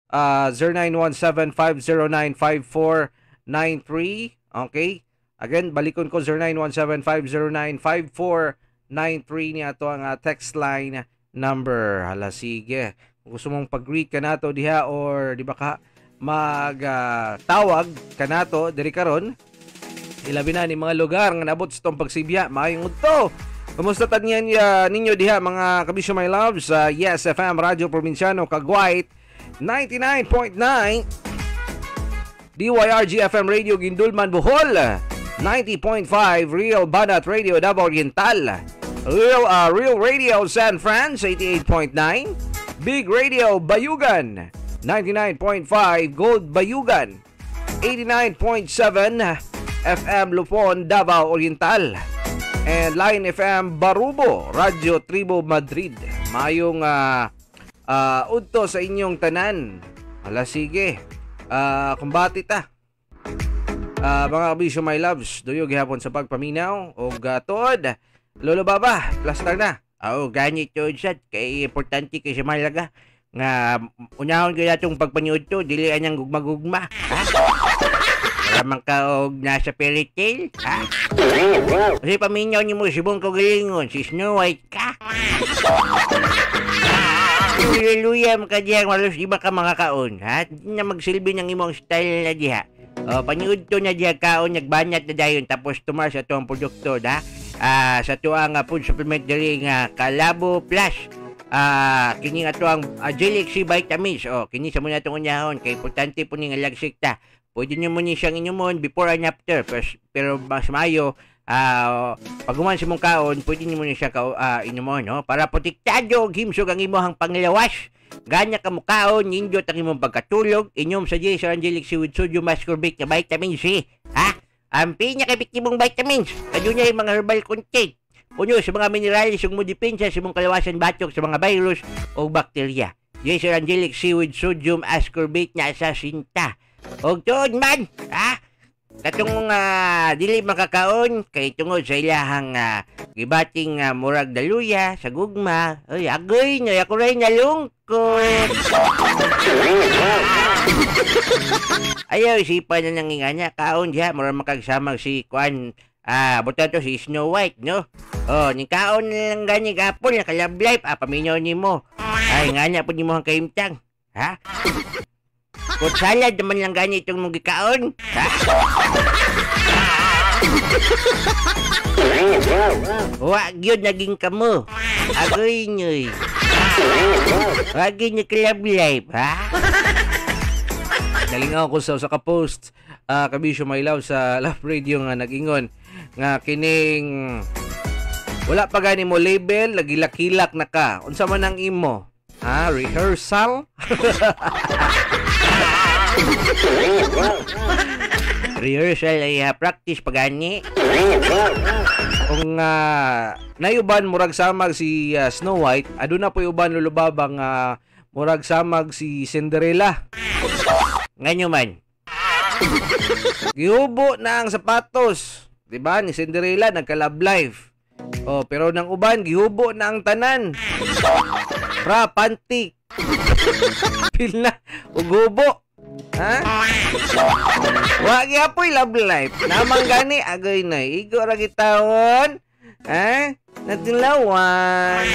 0917-509-5493. Okay? Again, balikon ko 0917-509-5493 niya to ang text line number. Hala, sige. Kung gusto mong pag-greet ka nato diha or di ba ka mag-tawag ka nato diri karon, ilabi na ni mga lugar nga nabot sa tong pagsibya. Maayong udto. Kumusta tanyan ninyo diha mga kabisyo my love sa Yes FM Radio Provinciano Caguait 99.9, DYRG FM Radio Gindulman Bohol 90.5, Real Banat Radio Davao Oriental, Real Radio San Fran 88.9, Big Radio Bayugan 99.5, Gold Bayugan 89.7, FM Lupon Davao Oriental, and Line FM Barubo, Radio Tribo Madrid. Mayong udto sa inyong tanan. Hala, sige. Kumbati ta. Mga kabisyo my loves, duyo gihapon sa pagpaminaw o tuod. Lolo Baba, plaster na. Ganit yun siya. Kay importante kay si Malaga. Nga, unahon ko itong pagpaniod to, dili anyang gugma-gugma. Ha? Maramang ka og nasa fairy tale, ha? Kasi paminyaw niyo mo si Bong Kagalingon, si Snow White ka. Hallelujah, makadiyang malos di ba ka mga kaon, ha? Di na magsilbi ng imong style na diha. Paniud to na diha kaon, nagbanyat na dayon, tapos tumar sa tuwang produkto, ha? Sa tuwang food supplement diri nga Kalabo Plus. Kini nga tuwang Gelixy Vitamins. Kini sa muna itong unyahon, kay importante po ni nga lagsik ta. Pwede nyo muna siyang inyumon before and after. Pero mas mayo, pag uman si mong kaon, pwede nyo muna siya inyumon, no? Para protektado, gimsog ang imuhang panglawas. Ganya ka mukaon, nindot ang imong pagkatulog, inyom sa J. Angelic with sodium ascorbate na vitamin C. Ha? Ang pinaka-epektivong vitamins, kadyo niya yung mga herbal content. Unyo sa mga mineralis yung mudipensya sa mong kalawasan batok sa mga virus o bakterya. J. Angelic with sodium ascorbate na asasinta. Og tuod man, ha? Katong dili makakaon kay tungod sa ilahang gibating murag daluya sa gugma. Ay, agoy na ako ray nalungkot. Ayaw isipan na nang inganya kaon diha murag makagsamag si Kwan buta to si Snow White, no? Ni kaon lang gani gapon na kalab life paminyo nimo. Ay nganya pud nimo ang kaimtang, ha? Kung salad naman lang ganyan itong mong gikaon. Wag yun naging kamo. Agoy nyo'y. Wag yun yung club life, ha? Nalingaw ko sa ka-post, kabisyo my love sa Love Radio nga nag-ingon. Nga kining wala pa gani mo label, lagilakilak na ka. Unsa man ang imo? Ha? Rehearsal? Rehearsal ay practice pagani. Kung nayuban murag samag si Snow White, aduna po uban lulubabang murag samag si Cinderella. Nganyo man. Gihubo na ang sapatos, 'di ba? Ni Cinderella nagka-love life. Pero nang uban gihubo na ang tanan. Pra pantik. Pil na ugubo. Ha? Wag yapoy love life. Namang gani agoy na. Igo ra gitawon. Ha? Natilawan.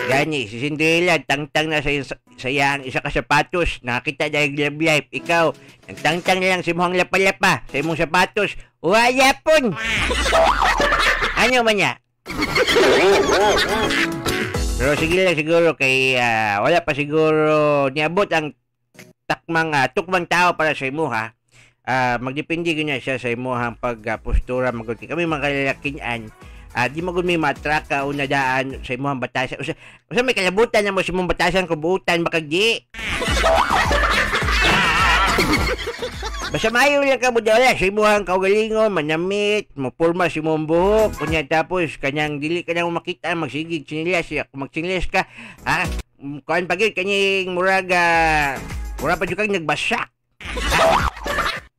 Gani si Cinderella tangtang na sa yang isa ka sapatos. Nakita dahil love life. Ikaw, nagtangtang na lang si mohang lapalapa sa imong sapatos. Waya pon. Ano man niya? Pero sige lang siguro kay wala pa siguro niabot ang tukmang tao para sa imo, ha. Magdepende ganya siya sa imuhang pagpostura magud kami mga kalalakian. Di mo gud may matraka o nadaan sa imuhang batasan. Usa may kalabutan na mo sa imong batasan kung buutan makagdi. Basta mayo lang ka mo dala sa imuhang kaugalingon, manamit, mapurma si mong buhok, kunya tapos kanyang dili ka na makita, magsigig sinilas, kung magsinilas ka, kuhan pagid kanyang murag pa dyan kang nagbasak.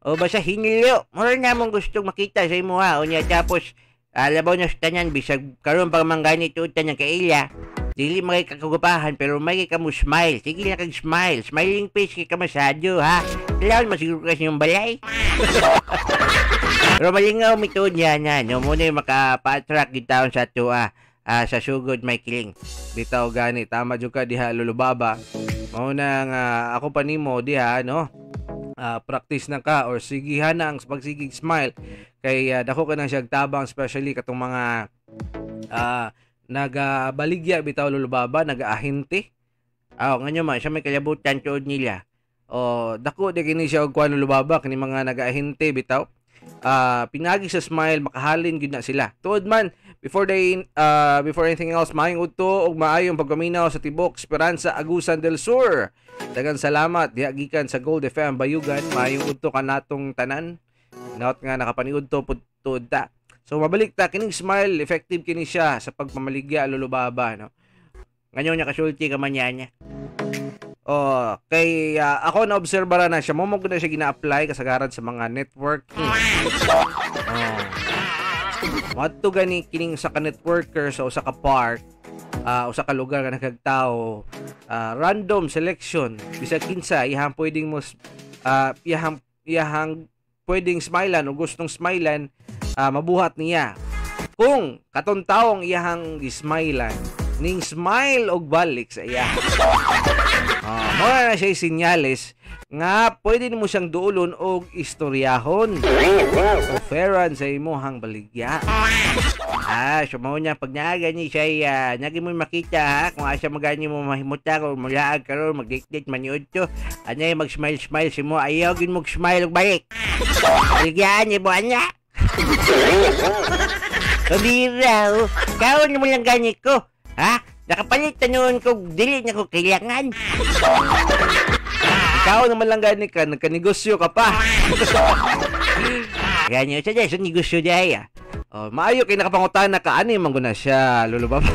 O basta hinilyo, murag na mong gustong makita sa imuha, kunya tapos, labaw na sa tanyan, bisag karoon pang manggani tuutan ng kaila, Dili may kakagupahan pero may ka mo smile. Sige na kag smile. Smiling face kay ka masadyo ha. Kailangan masiguro kasi yung balay. Pero malingaw mituod niya na. No? Muna yung makapa-attract yung taon sa tuwa. Sa sugod may kiling. Bitaw gani, tama jud ka diha lulubaba. Mao na nga ako pa nimo diha no. Practice na ka or sigihan na ang pagsigig smile kay dako ka nang siyang tabang, especially katong mga nagabaligya bitaw lulubaba, nagaahinte. Nganyo man siya may kalabutan tuod nila. Dako di kini siya og kuan lulubaba kini mga nagaahinte bitaw. Pinagi sa smile makahalin gyud na sila. Tuod man before anything else, maayong udto ug maayong pagpaminaw sa tibok Esperanza, Agusan del Sur. Daghang salamat diha gikan sa Gold FM Bayugan. Maayong udto kanatong tanan. Naot nga nakapaniud to tuod ta. So mabalik ta kining smile, effective kini siya sa pagpamaligya lulubaba no. Nganyo nya kasulti ka man niya. Kay ako na obserbara na siya, mo na siya gina-apply kasagaran sa mga networking. Madto gani kining sa ka networker sa usa ka park, usa ka lugar nga nagkagtao, random selection bisag kinsa iyang pwedeng mo iyang pwedeng smilean o gustong smilean, mabuhat niya. Kung katong taong iyang gismilean, ning smile og balik sa iya. Muna na siya sinyales nga pwede mo siyang duulon og istoryahon. Offeran sa imuhang baligya. So mao niya pag naaga ni siya, nagi mo makita ha, kung asa magani mo mahimuta o mulaag karon magdikdik maniud to. Anyay mag-smile si mo, ayaw gid mo smile og balik. Baligyan ni mo anya. Kabira, kaon mo lang ganit ko. Ha? Nakapalit noon ko, dili na ko kailangan. Ikaw naman lang gani ka, nagkanegosyo ka pa. Ganyan siya dyan, so negosyo dyan. Maayo kay nakapangutan na ka, ano yung na siya, lulubab.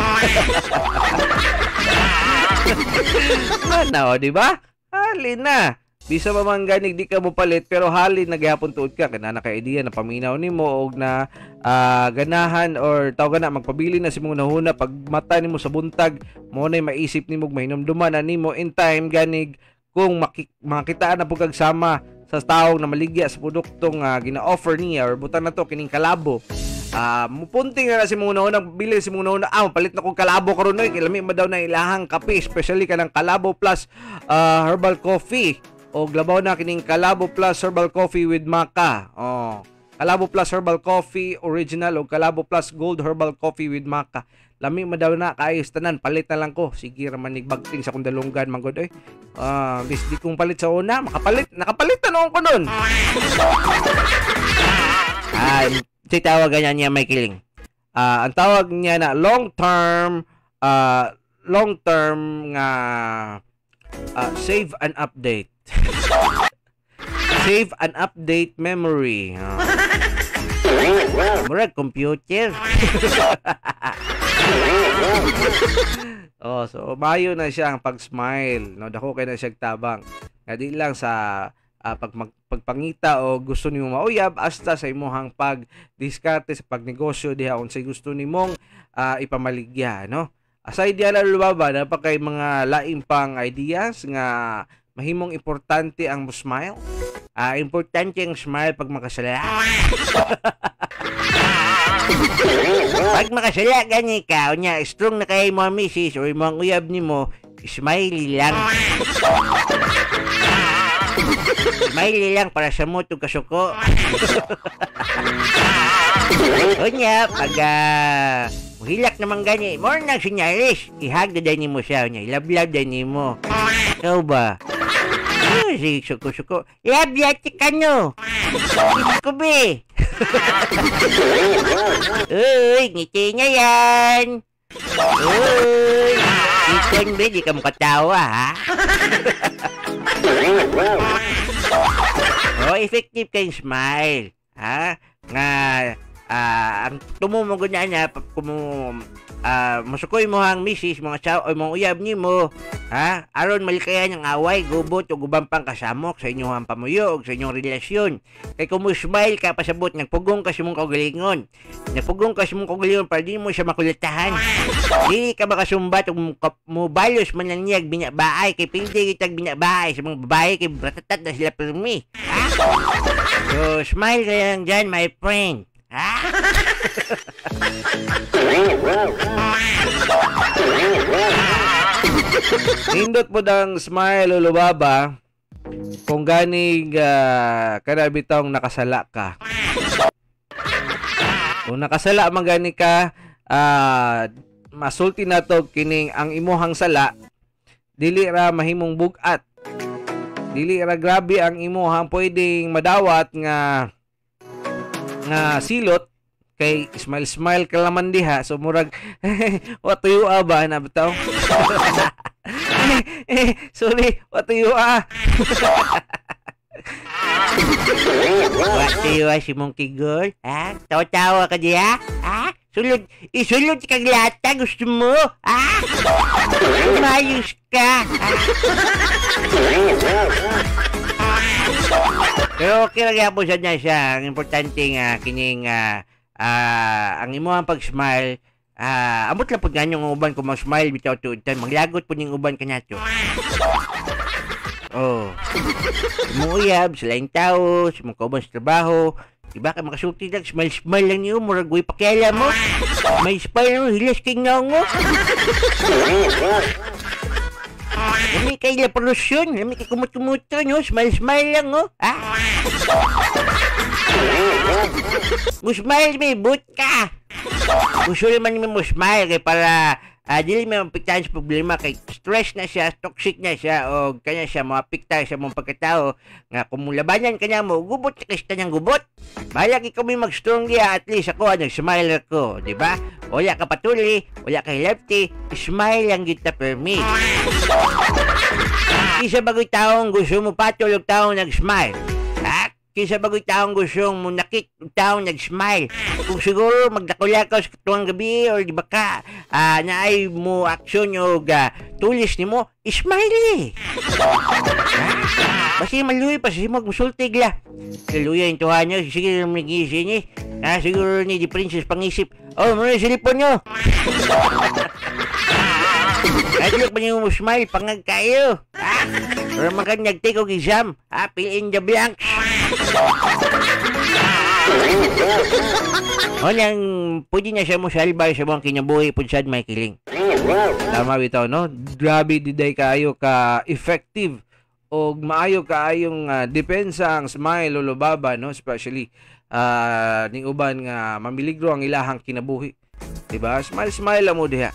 Ano, di ba? Halin na. Bisa pa man ganig di ka mo palit pero halin naghihapon tuod ka kana naka-idea na paminaw nimo og na ganahan or tawag na magpabili na si mong nahuna pag mata nimo sa buntag mo na maisip nimo mahinumduman na nimo in time ganig kung makitaan na pug sama sa taong na maligya sa produktong gina-offer niya or butan na to kining kalabo. Mupunting na si muna unang bili si muna una palit na kong kalabo karon oy kay lami daw na ilahang kape especially kanang Kalabo Plus herbal coffee o glabaw na kining Kalabo Plus herbal coffee with maca. Kalabo Plus herbal coffee original o Kalabo Plus gold herbal coffee with maca. Lami daw na kaayos tanan, palit na lang ko. Sige ra man nigbagting sa kung dalunggan manggod oy. Bis di kong palit sa una, nakapalit na noon ko nun. Si tawagan niya may kiling. Ang tawag niya na long term nga save and update. Save and update memory. Murag computer. So mayo na siya ang pag-smile, no? Dako kay na siya tabang. Nga di lang sa pagpangita o gusto nimo mauyab hasta sa imuhang pagdiskarte sa pagnegosyo diha unsay gusto nimong ipamaligya, no? Aside diyan lubaba na pa kay mga laing pang ideas nga mahimong importante ang smile. Importante ang smile pag makasala. Pag makasala gani ka, unya strong na kay mo misis or imong uyab nimo, smile lang. Smile lang para sa mo itong kasuko. Unya, pag hilak naman gani, more nang sinyalis, ihag na din mo siya, unya, ilablab din mo. Ikaw ba? Si suko-suko, ilablab ka no. Ito be. Uy, ngiti niya yan. Uy, ikon be, di ka makatawa ha. Effective kayong smile. Ha? Nga, ang tumumugod niya, masukoy mo ang misis, mga chow, o mga uyab ni mo, ha? Aron malikayan ang away, gubot, o gubampang kasamok sa inyong pamuyog, sa inyong relasyon. Kaya kung mo smile ka, pasabot, nagpugong ka sa mong kaugalingon. Nagpugong ka sa mong kaugalingon para di mo siya makulitahan. Dili ka makasumbat ug mubalos man lang niyag binabaay kay pindi kitag binabaay sa mga babae kay bratatat na sila permi. Ha? So, smile ka lang dyan, my friend. Ha? Nindot mo dang smile Lulubaba kung ganing kanabitong nakasala ka. Kung nakasala man gani ka, masulti na to kining ang imuhang sala, dili ra mahimong bugat. Dili ra grabe ang imuhang pwedeng madawat nga silot kay smile ka laman diha. So murag what you ba na bitaw? Sorry, what you What you si monkey girl? Ha? Tawa-tawa ka diya? Ha? Isulod kang lata, gusto mo? Ha? Umayos ka. Ha? Pero okay lang po sa niya siya. Ang importante nga, kining ang imo ang pag-smile, amot lang po nga yung uban kung mag-smile bitaw tuutan, maglagot po yung uban kanya to. Oh. Muuyab, sila yung tao, sa mga kauban sa trabaho. Diba ka makasulti lang, smile lang niyo, muragoy pakiala mo. May smile mo, hilas kay nga mo. Lami kay la polusyon, lami kay kumut-kumuto, no? Smile lang, oh. Ha? Musmile, may boot ka. Gusto naman mo musmile kay para dili may mapiktahan sa problema kay stress na siya, toxic na siya o kanya siya mapikta sa mong pagkatao nga kung labanan kanya mo gubot ka kista niyang gubot. Bahala kay kami mag-strong diya, at least ako nag-smile ako, di ba? Wala ka patuli, wala ka lefty, smile lang kita per me. Isa bagoy taong gusto mo patulog taong nag-smile. Ha? Kisa bagoy taong gusto mo nakik taong nag-smile. Kung siguro magdakulakaw sa katuwang gabi or di ba ka naay mo aksyon o tulis ni mo, smile eh. Basi maluwi pa si magmusultig la. Kaluya yung tuha nyo, sige naman nag-iisip niya. Siguro ni di princess pangisip, oh muna yung silipon nyo. Kahit pa niyo mo smile, pangag kayo. Or magkanyag take og exam, fill in the blanks. O nang pwede niya siya mo salbay sa mga kinabuhi po sad may kiling. Tama bitaw, no? Grabe diday kaayo ka effective o maayo kaayong depensa ang smile Lulubaba, no? Especially ning uban nga mamiligro ang ilahang kinabuhi. Diba? Smile mo diha.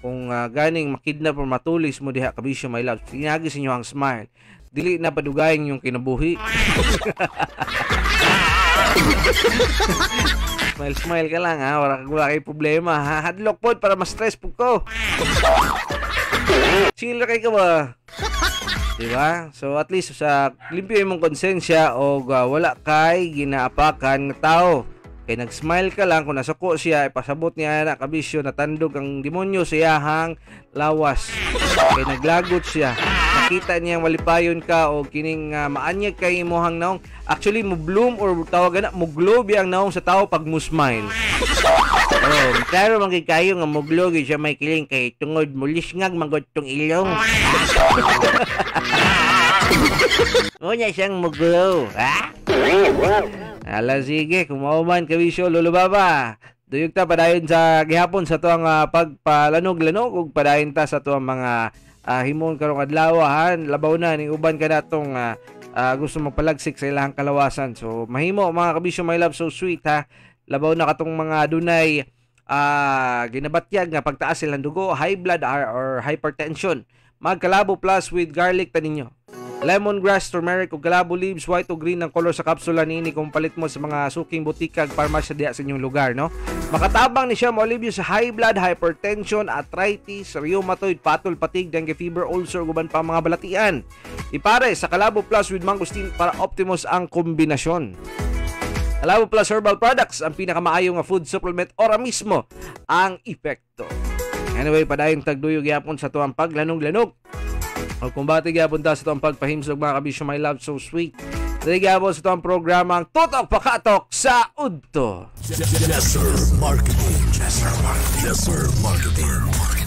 Kung ganing makidnap o matulis mo diha kabisyo my love, sinagi sa inyo ang smile, dili na padugayin yung kinabuhi. Smile ka lang ha, wala kay problema ha. Hadlok po para ma-stress po ko. Chill kay ka ba? Diba? So at least sa limpyo mong konsensya o wala kay ginaapakan na tao. Kaya nag-smile ka lang, kung nasuko siya, ipasabot niya na kabisyo, natandog ang demonyo sa iyahang lawas. Kaya naglagot siya. Nakita niya malipayon ka o kining maanyag kay imuhang naong. Actually, mo bloom or tawagan na, mo glow ang naong sa tao pag mo smile. Klaro magiging kayo nga mo glow siya may kiling kay tungod mo lisngag magod tong ilong. Muna siyang mo glow, ha? Ala sige, kung mauman kabisyo Lulubaba, duyog ta padayon sa gihapon sa tuang pagpalanog-lanog ug padayon ta sa tuang mga himon karong adlaw ha. Labaw na ning uban ka natong gusto magpalagsik sa ilahang kalawasan. So mahimo mga kabisyo my love, so sweet ha. Labaw na katong mga dunay ginabatyag nga pagtaas silang dugo, high blood or hypertension. Magkalabo plus with garlic taninyo. Lemongrass, turmeric ug kalabo leaves, white o green ang color sa kapsula niini kung palit mo sa mga suking butika ug parmasya diha sa inyong lugar, no? Makatabang ni siya maolibyo sa high blood, hypertension, arthritis, rheumatoid, patol, patig, dengue fever, ulcer uban pa mga balatian. Ipare sa Kalabo Plus with mangosteen para optimos ang kombinasyon. Kalabo Plus Herbal Products, ang pinakamaayong nga food supplement ora mismo ang epekto. Anyway, padayong tagduyog yapon sa tuwang paglanog-lanog. O kung bati gyapon ta sa tuwang pagpahimsog mga kabisyo my love, so sweet. Ligabos sa itong programang Tutok Pakatok sa Udto. Yes, sir. Marketing. Yes, sir. Marketing. Yes, sir. Marketing.